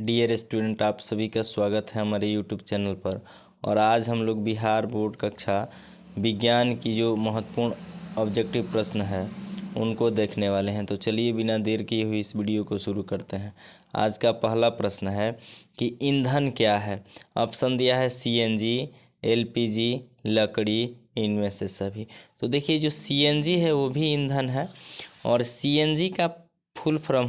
Dear student, आप सभी का स्वागत है हमारे यूट्यूब चैनल पर। और आज हम लोग बिहार बोर्ड कक्षा विज्ञान की जो महत्वपूर्ण ऑब्जेक्टिव प्रश्न है उनको देखने वाले हैं। तो चलिए बिना देर किए हुए इस वीडियो को शुरू करते हैं। आज का पहला प्रश्न है कि ईंधन क्या है। ऑप्शन दिया है सीएनजी, एलपीजी, लकड़ी, इनमें से सभी। तो देखिए जो सीएनजी है वो भी ईंधन है और सीएनजी का फुल फॉर्म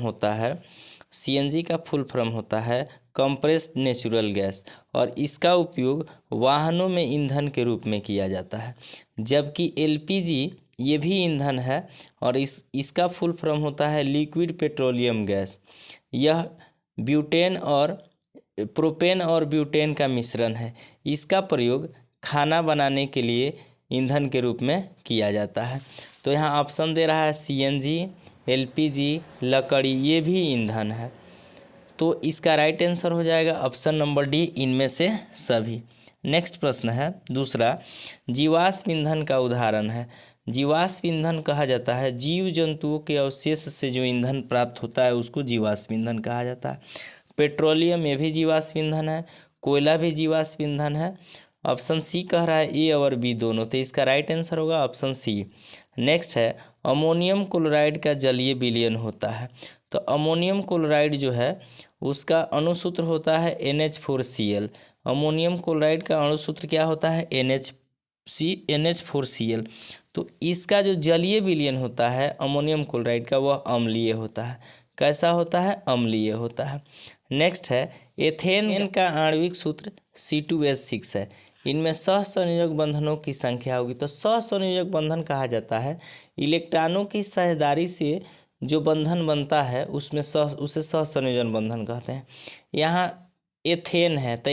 होता है कंप्रेस्ड नेचुरल गैस और इसका उपयोग वाहनों में ईंधन के रूप में किया जाता है। जबकि एलपीजी ये भी ईंधन है और इसका फुल फॉर्म होता है लिक्विड पेट्रोलियम गैस। यह प्रोपेन और ब्यूटेन का मिश्रण है। इसका प्रयोग खाना बनाने के लिए ईंधन के रूप में किया जाता है। तो यहाँ ऑप्शन दे रहा है सीएनजी, एलपीजी, लकड़ी, ये भी ईंधन है। तो इसका राइट आंसर हो जाएगा ऑप्शन नंबर डी, इनमें से सभी। नेक्स्ट प्रश्न है दूसरा, जीवाश्म ईंधन का उदाहरण है। जीवाश्म ईंधन कहा जाता है जीव जंतुओं के अवशेष से जो ईंधन प्राप्त होता है उसको जीवाश्म ईंधन कहा जाता है। पेट्रोलियम ये भी जीवाश्म ईंधन है, कोयला भी जीवाश्म ईंधन है। ऑप्शन सी कह रहा है ए और बी दोनों, तो इसका राइट आंसर होगा ऑप्शन सी। नेक्स्ट है अमोनियम क्लोराइड का जलीय विलयन होता है। तो अमोनियम क्लोराइड जो है उसका अणुसूत्र होता है NH4Cl। अमोनियम क्लोराइड का अणुसूत्र क्या होता है NH4Cl। तो इसका जो जलीय विलयन होता है अमोनियम क्लोराइड का वह अम्लीय होता है। कैसा होता है? अम्लीय होता है। नेक्स्ट है एथेन का आणविक सूत्र C2H6 है। इनमें सहसंयोजक बंधनों की संख्या होगी। तो सहसंयोजक बंधन कहा जाता है इलेक्ट्रॉनों की साझेदारी से जो बंधन बनता है उसे सहसंयोजन बंधन कहते हैं। यहाँ एथेन है तो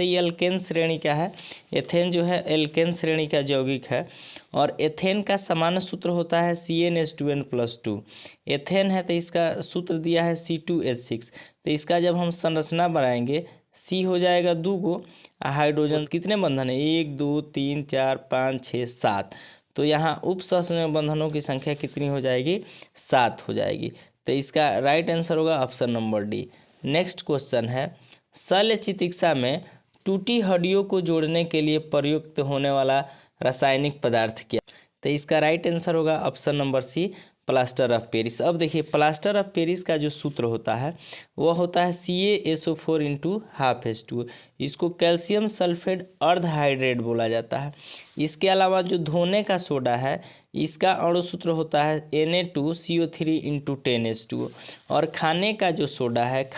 ये एल्केन श्रेणी का है। एथेन जो है एल्केन श्रेणी का यौगिक है और एथेन का सामान्य सूत्र होता है CnH2n+2। एथेन है तो इसका सूत्र दिया है C2H6। तो इसका जब हम संरचना बनाएंगे C हो जाएगा 2 गो, हाइड्रोजन कितने बंधन है 1 2 3 4 5 6 7। तो यहाँ उप सहसंयोजक बंधनों की संख्या कितनी हो जाएगी? 7 हो जाएगी। तो इसका राइट आंसर होगा option number D. Next question है शल्य चिकित्सा में टूटी हड्डियों को जोड़ने के लिए प्रयुक्त होने वाला रासायनिक पदार्थ क्या? तो इसका राइट आंसर होगा option number C, plaster of Paris. अब देखिए प्लास्टर ऑफ पेरिस का जो सूत्र होता है वह होता है CaSO4 × 12H2। इसको कैल्शियम सल्फेट अर्धहाइड्रेट बोला जाता है। इसके अलावा जो धोने का सोडा है इसका अणुसूत्र होता है Na2CO3 × 10H2। और खाने का जो सोडा है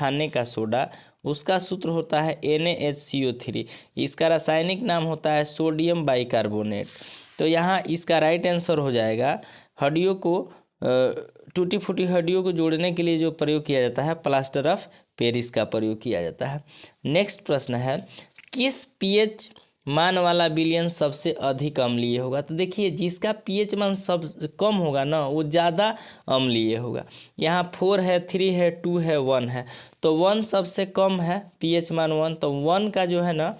उसका सूत्र होता है NaHCO3। इसका रासायनिक नाम होता है सोडियम बाइकार्बोनेट। तो यहाँ इसका राइट आंसर हो जाएगा हड्डियों को टूटी फूटी हड्डियों को जोड़ने के लिए जो प्रयोग किया जाता है प्लास्टर ऑफ पेरिस का प्रयोग किया जाता है। नेक्स्ट प्रश्न है किस pH मान वाला विलयन सबसे अधिक अम्लीय होगा? तो देखिए जिसका pH मान सब कम होगा ना वो ज़्यादा अम्लीय होगा। यहाँ 4 है, 3 है, 2 है, 1 है। तो 1 सबसे कम है, pH मान 1, तो 1 का जो है ना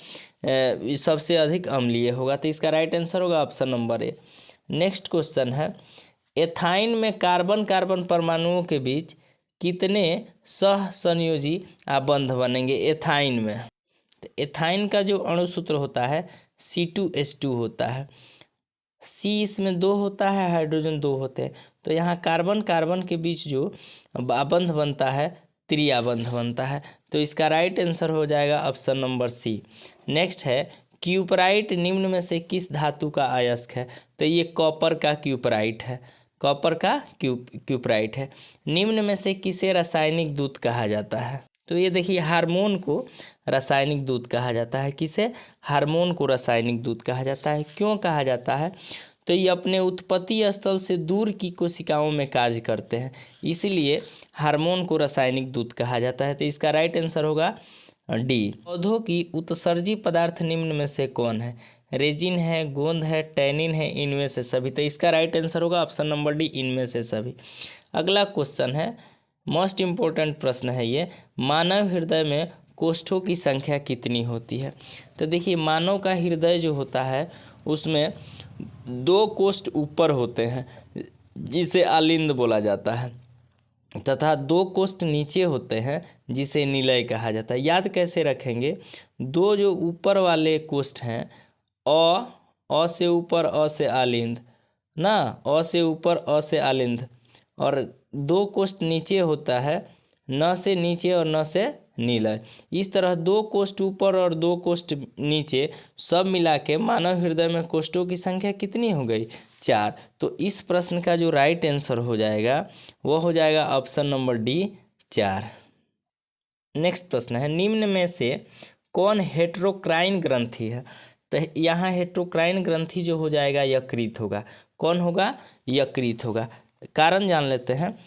सबसे अधिक अम्लीय होगा। तो इसका राइट आंसर होगा option number A. Next question है एथाइन में कार्बन कार्बन परमाणुओं के बीच कितने सहसंयोजी बंध बनेंगे एथाइन में? तो एथाइन का जो अणुसूत्र होता है C2H2 होता है। C इसमें 2 होता है, हाइड्रोजन 2 होते हैं। तो यहाँ कार्बन कार्बन के बीच जो बंध बनता है त्रियाबंध बनता है। तो इसका राइट आंसर हो जाएगा ऑप्शन नंबर सी। नेक्स्ट है क्यूपराइट निम्न में से किस धातु का अयस्क है? तो ये कॉपर का क्यूपराइट है। क्यूपराइट है। निम्न में से किसे रासायनिक दूत कहा जाता है? तो ये देखिए हार्मोन को रासायनिक दूत कहा जाता है। किसे? हार्मोन को रासायनिक दूत कहा जाता है। क्यों कहा जाता है? तो ये अपने उत्पत्ति स्थल से दूर की कोशिकाओं में कार्य करते हैं, इसलिए हार्मोन को रासायनिक दूत कहा जाता है। तो इसका राइट आंसर होगा डी। पौधों की उत्सर्जी पदार्थ निम्न में से कौन है? रेजिन है, गोंद है, टैनिन है, इनमें से सभी। तो इसका राइट आंसर होगा ऑप्शन नंबर डी, इनमें से सभी। अगला क्वेश्चन है मोस्ट इम्पोर्टेंट प्रश्न है ये, मानव हृदय में कोष्ठों की संख्या कितनी होती है? तो देखिए मानव का हृदय जो होता है उसमें 2 कोष्ठ ऊपर होते हैं जिसे आलिंद बोला जाता है। तथा 2 कोष्ठ नीचे होते हैं जिसे निलय कहा जाता है। याद कैसे रखेंगे, 2 जो ऊपर वाले कोष्ठ हैं अ से ऊपर अ से आलिंद ना, अ से ऊपर अ से आलिंद, और 2 कोष्ठ नीचे होता है न से नीचे और न से निलय। इस तरह 2 कोष्ठ ऊपर और 2 कोष्ठ नीचे सब मिला के मानव हृदय में कोष्ठों की संख्या कितनी हो गई, 4। तो इस प्रश्न का जो राइट आंसर हो जाएगा वो हो जाएगा ऑप्शन नंबर डी, 4। नेक्स्ट प्रश्न है, निम्न में से कौन हेट्रोक्राइन ग्रंथि है। तो यहाँ हेट्रोक्राइन ग्रंथि जो हो जाएगा यकृत होगा। कौन होगा, यकृत होगा। कारण जान लेते हैं।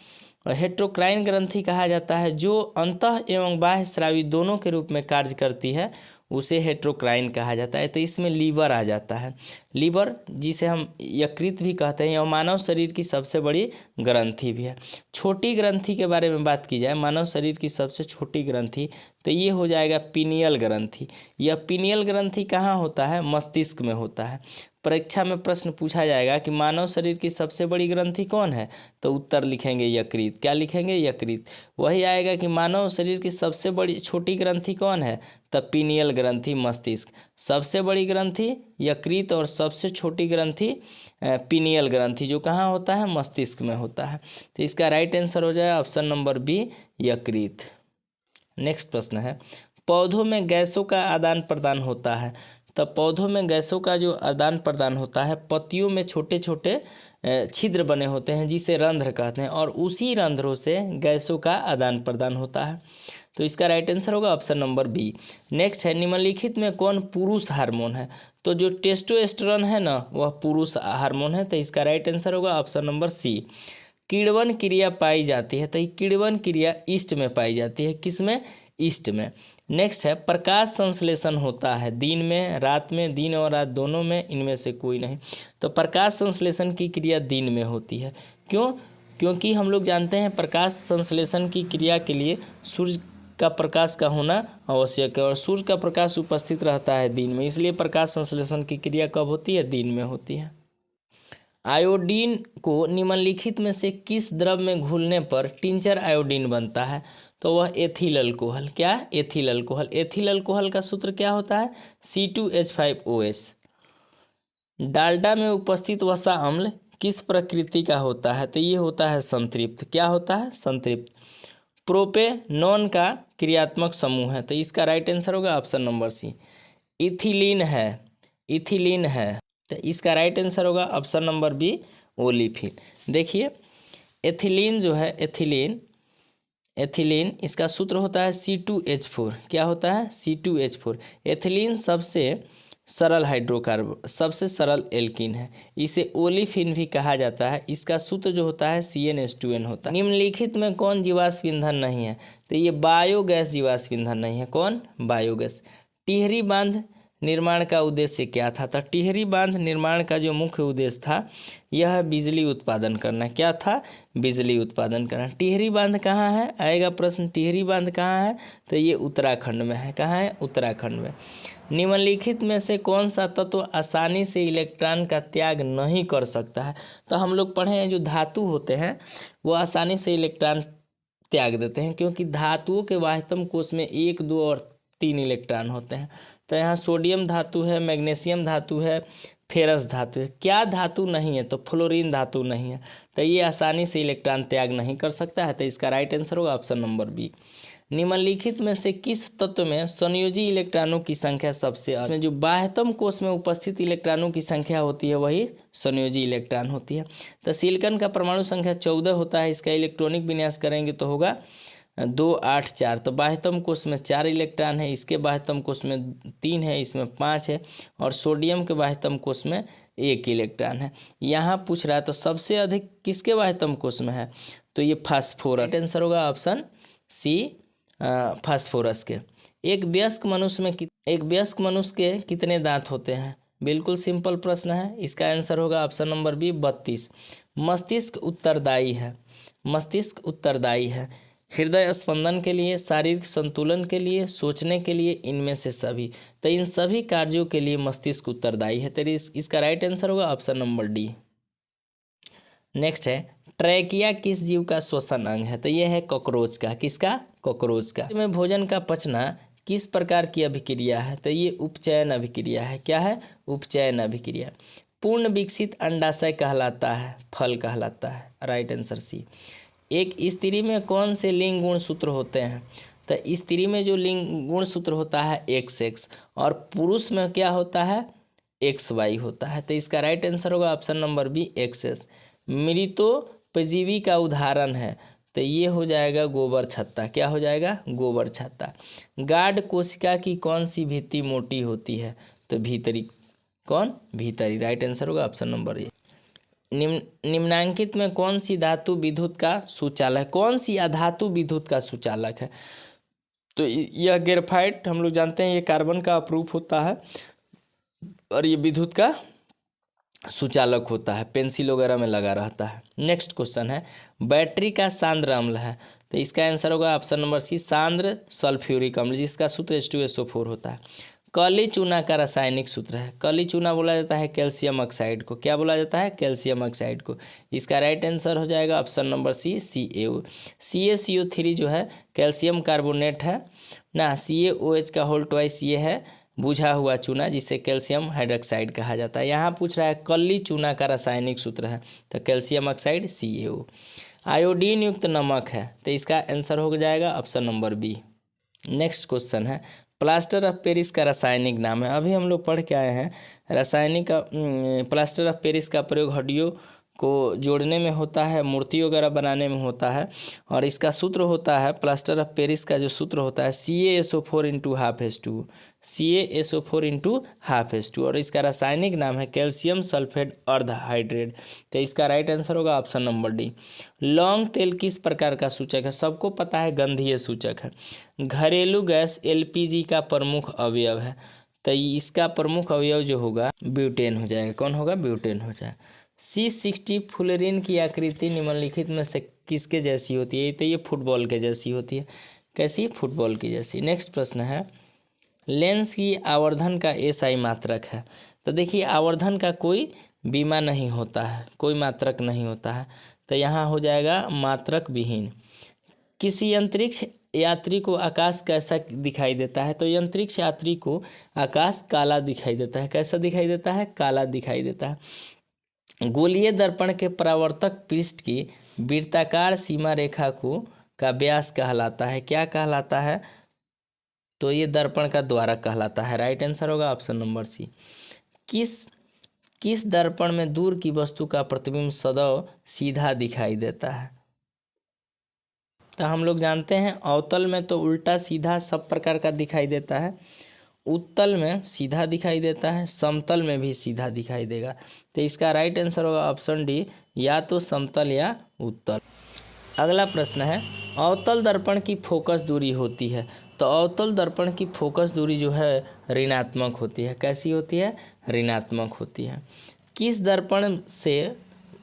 हेट्रोक्राइन ग्रंथि कहा जाता है जो अंतः एवं बाह्य स्रावी दोनों के रूप में कार्य करती है, उसे हेट्रोक्राइन कहा जाता है। तो इसमें लीवर आ जाता है। लीवर जिसे हम यकृत भी कहते हैं, यह मानव शरीर की सबसे बड़ी ग्रंथि भी है। छोटी ग्रंथि के बारे में बात की जाए, मानव शरीर की सबसे छोटी ग्रंथि, तो ये हो जाएगा पीनियल ग्रंथि। यह पीनियल ग्रंथि कहाँ होता है, मस्तिष्क में होता है। परीक्षा में प्रश्न पूछा जाएगा कि मानव शरीर की सबसे बड़ी ग्रंथि कौन है, तो उत्तर लिखेंगे यकृत। क्या लिखेंगे, यकृत। वही आएगा कि मानव शरीर की सबसे बड़ी छोटी ग्रंथि कौन है, तब पीनियल ग्रंथि, मस्तिष्क। सबसे बड़ी ग्रंथि यकृत और सबसे छोटी ग्रंथि पीनियल ग्रंथि, जो कहाँ होता है, मस्तिष्क में होता है। तो इसका राइट आंसर हो जाएगा ऑप्शन नंबर बी, यकृत। नेक्स्ट प्रश्न है, पौधों में गैसों का आदान प्रदान होता है। तब पौधों में गैसों का जो आदान प्रदान होता है, पत्तियों में छोटे छोटे छिद्र बने होते हैं जिसे रंध्र कहते हैं, और उसी रंध्रों से गैसों का आदान प्रदान होता है। तो इसका राइट आंसर होगा ऑप्शन नंबर बी। नेक्स्ट है, निम्नलिखित में कौन पुरुष हार्मोन है। तो जो टेस्टोस्टेरोन है ना, वह पुरुष हार्मोन है। तो इसका राइट आंसर होगा ऑप्शन नंबर सी। किण्वन क्रिया पाई जाती है, तो ये किण्वन क्रिया ईस्ट में पाई जाती है। किसमें, ईस्ट में। नेक्स्ट है, प्रकाश संश्लेषण होता है दिन में, रात में, दिन और रात दोनों में, इनमें से कोई नहीं। तो प्रकाश संश्लेषण की क्रिया दिन में होती है। क्यों, क्योंकि हम लोग जानते हैं प्रकाश संश्लेषण की क्रिया के लिए सूर्य का प्रकाश का होना आवश्यक है, और सूर्य का प्रकाश उपस्थित रहता है दिन में, इसलिए प्रकाश संश्लेषण की क्रिया कब होती है, दिन में होती है। आयोडीन को निम्नलिखित में से किस द्रव में घुलने पर टिंचर आयोडीन बनता है। तो वह एथिल अल्कोहल। क्या, एथिल अल्कोहल। एथिल अल्कोहल का सूत्र क्या होता है, C2H5OS। डाल्डा में उपस्थित वसा अम्ल किस प्रकृति का होता है। तो ये होता है संतृप्त। क्या होता है, संतृप्त। प्रोपेनॉन का क्रियात्मक समूह है। तो इसका राइट आंसर होगा ऑप्शन नंबर सी, इथिलीन है। इथिलीन है। तो इसका राइट आंसर होगा ऑप्शन नंबर बी, ओलिफिन। देखिए एथिलीन जो है, एथिलीन इसका सूत्र होता है C2H4। क्या होता है, C2H4। एथिलीन सबसे सरल हाइड्रोकार्बन, सबसे सरल एल्कीन है। इसे ओलिफिन भी कहा जाता है। इसका सूत्र जो होता है CnH2n होता है। निम्नलिखित में कौन जीवाश्म ईंधन नहीं है। तो ये बायोगैस जीवाश्म ईंधन नहीं है। कौन, बायोगैस। टिहरी बांध निर्माण का उद्देश्य क्या था। तो टिहरी बांध निर्माण का जो मुख्य उद्देश्य था, यह बिजली उत्पादन करना। क्या था, बिजली उत्पादन करना। टिहरी बांध कहाँ है, आएगा प्रश्न, टिहरी बांध कहाँ है। तो ये उत्तराखंड में है। कहाँ है, उत्तराखंड में। निम्नलिखित में से कौन सा तत्व आसानी से इलेक्ट्रॉन का त्याग नहीं कर सकता है। तो हम लोग पढ़े हैं, जो धातु होते हैं वो आसानी से इलेक्ट्रॉन त्याग देते हैं, क्योंकि धातुओं के वाह्यतम कोश में 1, 2 और 3 इलेक्ट्रॉन होते हैं। तो यहाँ सोडियम धातु है, मैग्नीशियम धातु है, फेरस धातु है। क्या धातु नहीं है, तो फ्लोरीन धातु नहीं है। तो ये आसानी से इलेक्ट्रॉन त्याग नहीं कर सकता है। तो इसका राइट आंसर होगा ऑप्शन नंबर बी। निम्नलिखित में से किस तत्व में संयोजी इलेक्ट्रॉनों की संख्या सबसे अधिक। इसमें जो बाह्यतम कोश में उपस्थित इलेक्ट्रॉनों की संख्या होती है वही संयोजी इलेक्ट्रॉन होती है। तो सिलिकॉन का परमाणु संख्या 14 होता है। इसका इलेक्ट्रॉनिक विन्यास करेंगे तो होगा 2, 8, 4। तो बाह्यतम कोश में 4 इलेक्ट्रॉन है, इसके बाह्यतम कोश में 3 है, इसमें 5 है, और सोडियम के बाह्यतम कोश में 1 इलेक्ट्रॉन है। यहाँ पूछ रहा है तो सबसे अधिक किसके बाह्यतम कोश में है, तो ये फास्फोरस। आंसर होगा ऑप्शन सी, फास्फोरस के। एक वयस्क मनुष्य के कितने दांत होते हैं। बिल्कुल सिंपल प्रश्न है। इसका आंसर होगा ऑप्शन नंबर बी, 32। मस्तिष्क उत्तरदायी है। मस्तिष्क उत्तरदायी है हृदय स्पंदन के लिए, शारीरिक संतुलन के लिए, सोचने के लिए, इनमें से सभी। तो इन सभी कार्यों के लिए मस्तिष्क उत्तरदायी है। तो इसका राइट आंसर होगा ऑप्शन नंबर डी। नेक्स्ट है, ट्रैकिया किस जीव का श्वसन अंग है? तो ये है कॉकरोच का। किसका? कॉकरोच का। में भोजन का पचना किस प्रकार की अभिक्रिया है? तो ये उपचयन अभिक्रिया है। क्या है? उपचयन अभिक्रिया। पूर्ण विकसित अंडाशय कहलाता है, फल कहलाता है। Right answer C. एक स्त्री में कौन से लिंग गुण सूत्र होते हैं? तो स्त्री में जो लिंग गुण सूत्र होता है XX, और पुरुष में क्या होता है? XY होता है। तो इसका राइट आंसर होगा ऑप्शन नंबर बी XS। मृतोपजीवी का उदाहरण है, तो ये हो जाएगा गोबर छत्ता। क्या हो जाएगा? गोबर छत्ता। गाढ़ कोशिका की कौन सी भित्ति मोटी होती है? तो भीतरी। कौन? भीतरी। राइट आंसर होगा ऑप्शन नंबर ए। निम्नांकित में कौन सी धातु विद्युत का सुचालक? कौन सी अधातु विद्युत का सुचालक है? तो यह ग्रेफाइट हम लोग जानते हैं, ये कार्बन का अप्रूफ होता है और ये विद्युत का सुचालक होता है, पेंसिल वगैरह में लगा रहता है। नेक्स्ट क्वेश्चन है, बैटरी का सांद्र अम्ल है, तो इसका आंसर होगा ऑप्शन नंबर सी, सांद्र सल्फ्यूरिक अम्ल, जिसका सूत्र H2SO4 होता है। काली चूना का रासायनिक सूत्र है। काली चूना बोला जाता है कैल्शियम ऑक्साइड को। क्या बोला जाता है? कैल्शियम ऑक्साइड को। इसका राइट आंसर हो जाएगा ऑप्शन नंबर सी, CaO। CaCO3 जो है कैल्शियम कार्बोनेट है ना, CaOH का होल ट्वाइस ये है बुझा हुआ चूना, जिसे कैल्शियम हाइड्रोक्साइड कहा जाता है। यहाँ पूछ रहा है कली चूना का रासायनिक सूत्र है, तो कैल्शियम ऑक्साइड CaO। आयोडीन युक्त नमक है, तो इसका आंसर हो जाएगा option number B. Next question है, प्लास्टर ऑफ पेरिस का रासायनिक नाम है। अभी हम लोग पढ़ के आए हैं रासायनिक प्लास्टर ऑफ पेरिस का प्रयोग हड्डियों को जोड़ने में होता है, मूर्ति वगैरह बनाने में होता है, और इसका सूत्र होता है, प्लास्टर ऑफ पेरिस का जो सूत्र होता है CaSO4 × 12H2, CaSO4 × 12H2, और इसका रासायनिक नाम है कैल्शियम सल्फेट अर्ध हाइड्रेट। तो इसका राइट आंसर होगा ऑप्शन नंबर डी। लौंग तेल किस प्रकार का सूचक है? सबको पता है गंधीय सूचक है। घरेलू गैस LPG का प्रमुख अवयव है, तो इसका प्रमुख अवयव जो होगा ब्यूटेन हो जाएगा। कौन होगा? ब्यूटेन हो जाएगा। C60 फुलरिन की आकृति निम्नलिखित में से किसके जैसी होती है? तो ये फुटबॉल के जैसी होती है। कैसी? फुटबॉल की जैसी। नेक्स्ट प्रश्न है, लेंस की आवर्धन का SI मात्रक है। तो देखिए आवर्धन का कोई बीमा नहीं होता है, कोई मात्रक नहीं होता है, तो यहाँ हो जाएगा मात्रक विहीन। किसी अंतरिक्ष यात्री को आकाश कैसा दिखाई देता है? तो अंतरिक्ष यात्री को आकाश काला दिखाई देता है। कैसा दिखाई देता है? काला दिखाई देता है। गोलीय दर्पण के परावर्तक पृष्ठ की वृत्ताकार सीमा रेखा को का व्यास कहलाता है। क्या कहलाता है? तो ये दर्पण का द्वारक कहलाता है। राइट आंसर होगा ऑप्शन नंबर सी। किस दर्पण में दूर की वस्तु का प्रतिबिंब सदैव सीधा दिखाई देता है? तो हम लोग जानते हैं अवतल में तो उल्टा सीधा सब प्रकार का दिखाई देता है, उत्तल में सीधा दिखाई देता है, समतल में भी सीधा दिखाई देगा। तो इसका राइट आंसर होगा ऑप्शन डी, या तो समतल या उत्तल। अगला प्रश्न है, अवतल दर्पण की फोकस दूरी होती है। तो अवतल दर्पण की फोकस दूरी जो है ऋणात्मक होती है। कैसी होती है? ऋणात्मक होती है। किस दर्पण से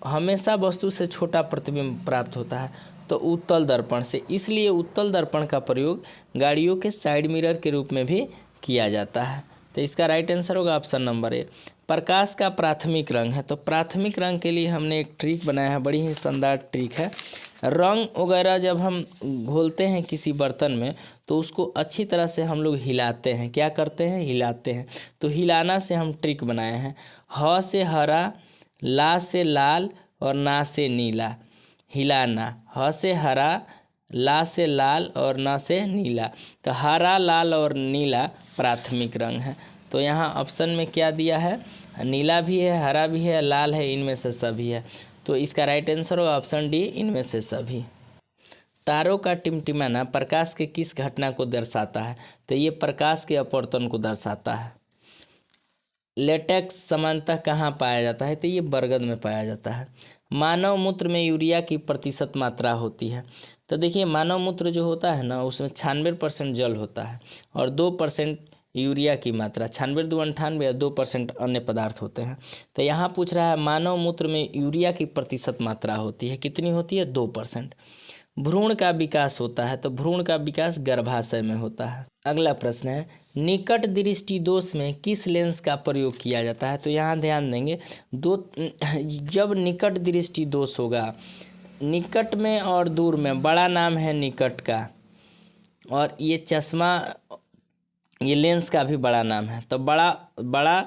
हमेशा वस्तु से छोटा प्रतिबिंब प्राप्त होता है? तो उत्तल दर्पण से। इसलिए उत्तल दर्पण का प्रयोग गाड़ियों के साइड मिरर के रूप में भी किया जाता है। तो इसका राइट आंसर होगा ऑप्शन नंबर ए। प्रकाश का प्राथमिक रंग है। तो प्राथमिक रंग के लिए हमने एक ट्रिक बनाया है, बड़ी ही शानदार ट्रिक है। रंग वगैरह जब हम घोलते हैं किसी बर्तन में, तो उसको अच्छी तरह से हम लोग हिलाते हैं। क्या करते हैं? हिलाते हैं। तो हिलाना से हम ट्रिक बनाए हैं। ह से हरा, ला से लाल और ना से नीला। हिलाना, ह से हरा, ला से लाल और न से नीला। तो हरा, लाल और नीला प्राथमिक रंग है। तो यहाँ ऑप्शन में क्या दिया है? नीला भी है, हरा भी है, लाल है, इनमें से सभी है। तो इसका राइट आंसर होगा ऑप्शन डी, इनमें से सभी। तारों का टिमटिमाना प्रकाश के किस घटना को दर्शाता है? तो ये प्रकाश के अपवर्तन को दर्शाता है। लेटेक्स सामान्यतः कहाँ पाया जाता है? तो ये बरगद में पाया जाता है। मानव मूत्र में यूरिया की प्रतिशत मात्रा होती है। तो देखिए मानव मूत्र जो होता है ना, उसमें 96% जल होता है और 2% यूरिया की मात्रा, 96 2 98 और 2% अन्य पदार्थ होते हैं। तो यहाँ पूछ रहा है मानव मूत्र में यूरिया की प्रतिशत मात्रा होती है। कितनी होती है? 2%। भ्रूण का विकास होता है। तो भ्रूण का विकास गर्भाशय में होता है। अगला प्रश्न है, निकट दृष्टि दोष में किस लेंस का प्रयोग किया जाता है? तो यहाँ ध्यान देंगे, जब निकट दृष्टि दोष होगा, निकट में और दूर में बड़ा नाम है निकट का, और ये चश्मा ये लेंस का भी बड़ा नाम है। तो बड़ा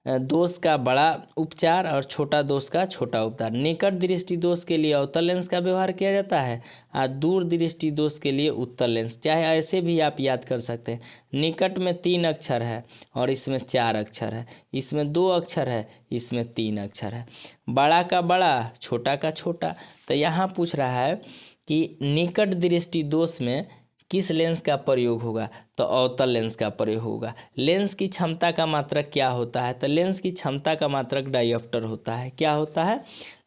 दोष का बड़ा उपचार और छोटा दोष का छोटा उपचार। निकट दृष्टि दोष के लिए अवतल लेंस का व्यवहार किया जाता है और दूर दृष्टि दोष के लिए उत्तल लेंस। चाहे ऐसे भी आप याद कर सकते हैं, निकट में 3 अक्षर है और इसमें 4 अक्षर है, इसमें 2 अक्षर है, इसमें 3 अक्षर है। बड़ा का बड़ा, छोटा का छोटा। तो यहाँ पूछ रहा है कि निकट दृष्टि दोष में किस लेंस का प्रयोग होगा, तो अवतल लेंस का प्रयोग होगा। लेंस की क्षमता का मात्रक क्या होता है, तो लेंस की क्षमता का मात्रक डायऑप्टर होता है। क्या होता है,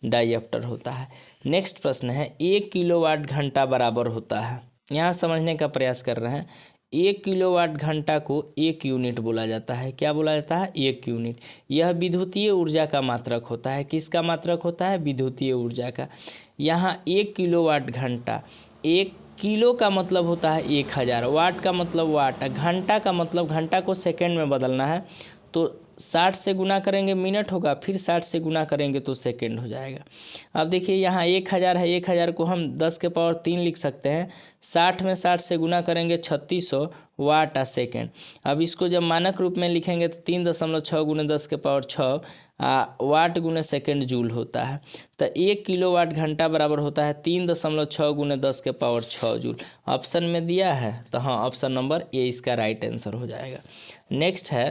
डायऑप्टर होता है। नेक्स्ट प्रश्न है 1 किलोवाट घंटा बराबर होता है। यहाँ समझने का प्रयास कर रहे हैं। 1 किलोवाट घंटा को 1 यूनिट बोला जाता है। क्या बोला जाता है, 1 यूनिट। यह विद्युतीय ऊर्जा का मात्रक होता है। किसका मात्रक होता है, विद्युतीय ऊर्जा का। यहाँ 1 किलोवाट घंटा, 1 किलो का मतलब होता है 1000, वाट का मतलब वाट, घंटा का मतलब घंटा को सेकंड में बदलना है, तो 60 से गुना करेंगे मिनट होगा, फिर 60 से गुना करेंगे तो सेकंड हो जाएगा। अब देखिए यहाँ 1000 है, 1000 को हम 10 के पावर 3 लिख सकते हैं। 60 में 60 से गुना करेंगे 3600 वाट आ सेकेंड। अब इसको जब मानक रूप में लिखेंगे तो 3.6 गुने 10 के पावर 6 वाट गुने सेकेंड जूल होता है। तो 1 किलोवाट घंटा बराबर होता है 3.6 गुने 10 के पावर 6 जूल। ऑप्शन में दिया है तो हाँ, ऑप्शन नंबर ए इसका राइट आंसर हो जाएगा। नेक्स्ट है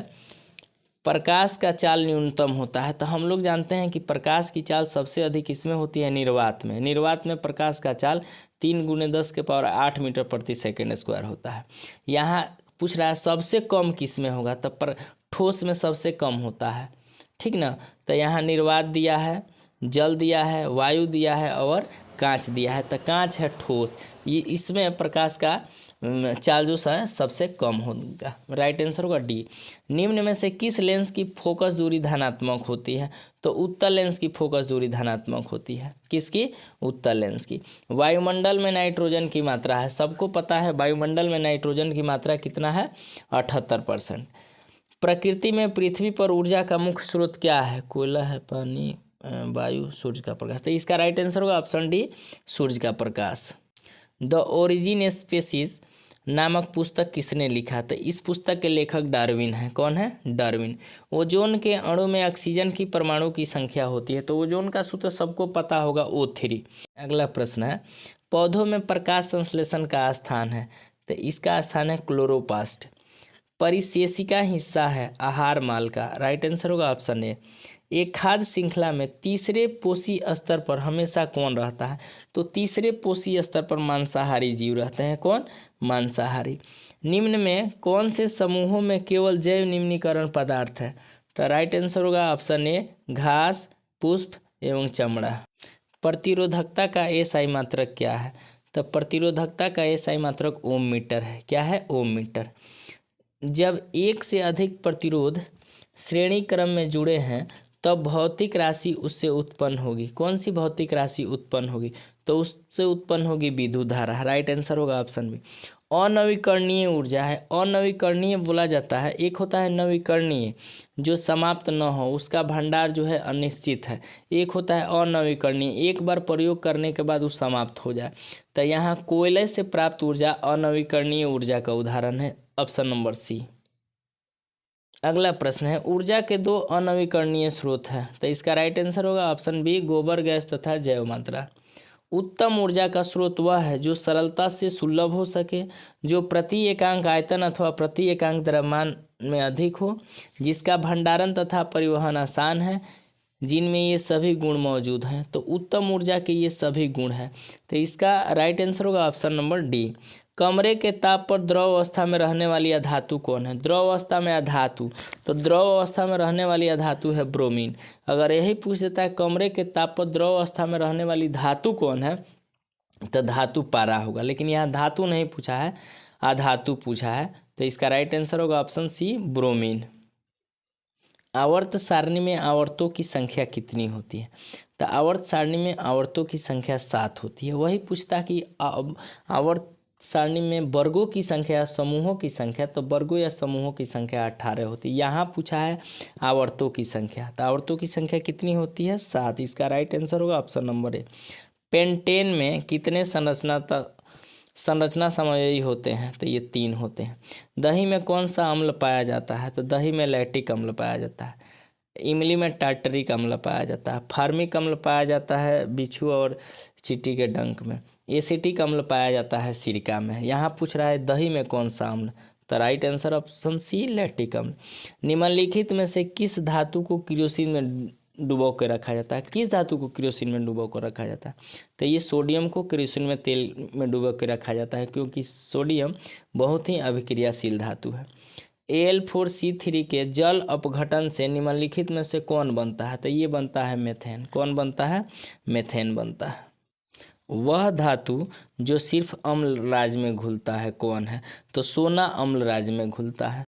प्रकाश का चाल न्यूनतम होता है। तो हम लोग जानते हैं कि प्रकाश की चाल सबसे अधिक इसमें होती है निर्वात में। निर्वात में प्रकाश का चाल 3 गुने 10 के पावर 8 मीटर प्रति सेकेंड स्क्वायर होता है। यहाँ पूछ रहा है सबसे कम किस में होगा, तो ठोस में सबसे कम होता है, ठीक ना। तो यहाँ निर्वात दिया है, जल दिया है, वायु दिया है और कांच दिया है। तो कांच है ठोस, ये इसमें प्रकाश का चाल जो है सबसे कम होगा। राइट आंसर होगा डी। निम्न में से किस लेंस की फोकस दूरी धनात्मक होती है, तो उत्तल लेंस की फोकस दूरी धनात्मक होती है। किसकी, उत्तल लेंस की। वायुमंडल में नाइट्रोजन की मात्रा है, सबको पता है वायुमंडल में नाइट्रोजन की मात्रा कितना है, 78%। प्रकृति में पृथ्वी पर ऊर्जा का मुख्य स्रोत क्या है, कोयला है, पानी, वायु, सूर्य का प्रकाश। तो इसका राइट आंसर होगा ऑप्शन डी, सूर्य का प्रकाश। द ओरिजिन स्पेसीज नामक पुस्तक किसने लिखा, तो इस पुस्तक के लेखक डार्विन हैं। कौन है, डार्विन। ओजोन के अणु में ऑक्सीजन की परमाणु की संख्या होती है, तो ओजोन का सूत्र सबको पता होगा, O3। अगला प्रश्न है पौधों में प्रकाश संश्लेषण का स्थान है, तो इसका स्थान है क्लोरोप्लास्ट। परिशेषिका हिस्सा है आहार माल का। राइट आंसर होगा ऑप्शन ए। एक खाद्य श्रृंखला में तीसरे पोषी स्तर पर हमेशा कौन रहता है, तो तीसरे पोषी स्तर पर मांसाहारी जीव रहते हैं। कौन, मांसाहारी। निम्न में कौन से समूहों में केवल जैव निम्नीकरण पदार्थ है, तो राइट आंसर होगा ऑप्शन ए, घास, पुष्प एवं चमड़ा। प्रतिरोधकता का एसआई मात्रक क्या है, तो प्रतिरोधकता का एसआई मात्रक ओम मीटर है। क्या है, ओम मीटर। जब एक से अधिक प्रतिरोध श्रेणी क्रम में जुड़े हैं तब भौतिक राशि उससे उत्पन्न होगी। कौन सी भौतिक राशि उत्पन्न होगी, तो उससे उत्पन्न होगी विद्युत धारा। राइट आंसर होगा ऑप्शन बी। अनवीकरणीय ऊर्जा है, अनवीकरणीय बोला जाता है। एक होता है नवीकरणीय जो समाप्त न हो, उसका भंडार जो है अनिश्चित है। एक होता है अनवीकरणीय, एक बार प्रयोग करने के बाद वो समाप्त हो जाए। तो यहाँ कोयले से प्राप्त ऊर्जा अनवीकरणीय ऊर्जा का उदाहरण है, ऑप्शन नंबर सी। अगला प्रश्न है ऊर्जा के 2 अनवीकरणीय स्रोत हैं, तो इसका राइट आंसर होगा ऑप्शन बी, गोबर गैस तथा जैव मात्रा। उत्तम ऊर्जा का स्रोत वह है जो सरलता से सुलभ हो सके, जो प्रति एकांक आयतन अथवा प्रति एकांक द्रव्यमान में अधिक हो, जिसका भंडारण तथा परिवहन आसान है, जिनमें ये सभी गुण मौजूद हैं। तो उत्तम ऊर्जा के ये सभी गुण हैं, तो इसका राइट आंसर होगा ऑप्शन नंबर डी। कमरे के ताप पर द्रव अवस्था में रहने वाली अधातु कौन है, द्रव अवस्था में अधातु, तो द्रव अवस्था में रहने वाली अधातु है ब्रोमीन। अगर यही पूछ देता है कमरे के ताप पर द्रव अवस्था में रहने वाली धातु कौन है, तो धातु पारा होगा, लेकिन यहाँ धातु नहीं पूछा है, अधातु पूछा है। तो इसका राइट आंसर होगा ऑप्शन सी, ब्रोमीन। आवर्त सारणी में आवर्तों की संख्या कितनी होती है, तो आवर्त सारणी में आवर्तों की संख्या 7 होती है। वही पूछता है कि आवर्त सारणी में वर्गों की संख्या, समूहों की संख्या, तो वर्गों या समूहों की संख्या 18 होती है। यहाँ पूछा है आवर्तों की संख्या, तो आवर्तों की संख्या कितनी होती है, 7। इसका राइट आंसर होगा ऑप्शन नंबर ए। पेंटेन में कितने संरचना समव्ययी होते हैं? तो ये 3 होते हैं। दही में कौन सा अम्ल पाया जाता है? तो दही में लैक्टिक अम्ल पाया जाता है। इमली में टार्टरिक अम्ल पाया जाता है। फार्मिक अम्ल पाया जाता है बिच्छू और चींटी के डंक में। एसिटिक अम्ल पाया जाता है सिरका में। यहाँ पूछ रहा है दही में कौन सा अम्ल, तो right answer option C lactic अम्ल। निम्नलिखित में से किस धातु को केरोसिन में डुबो के रखा जाता है? किस धातु को केरोसिन में डुबो कर रखा जाता है? तो ये सोडियम को केरोसिन में तेल में डुबो के रखा जाता है, क्योंकि सोडियम बहुत ही अभिक्रियाशील धातु है। Al4C3 के जल अपघटन से निम्नलिखित में से कौन बनता है? तो ये बनता है मेथेन। कौन बनता है? मेथेन बनता है। वह धातु जो सिर्फ अम्ल राज्य में घुलता है कौन है? तो सोना अम्ल राज्य में घुलता है।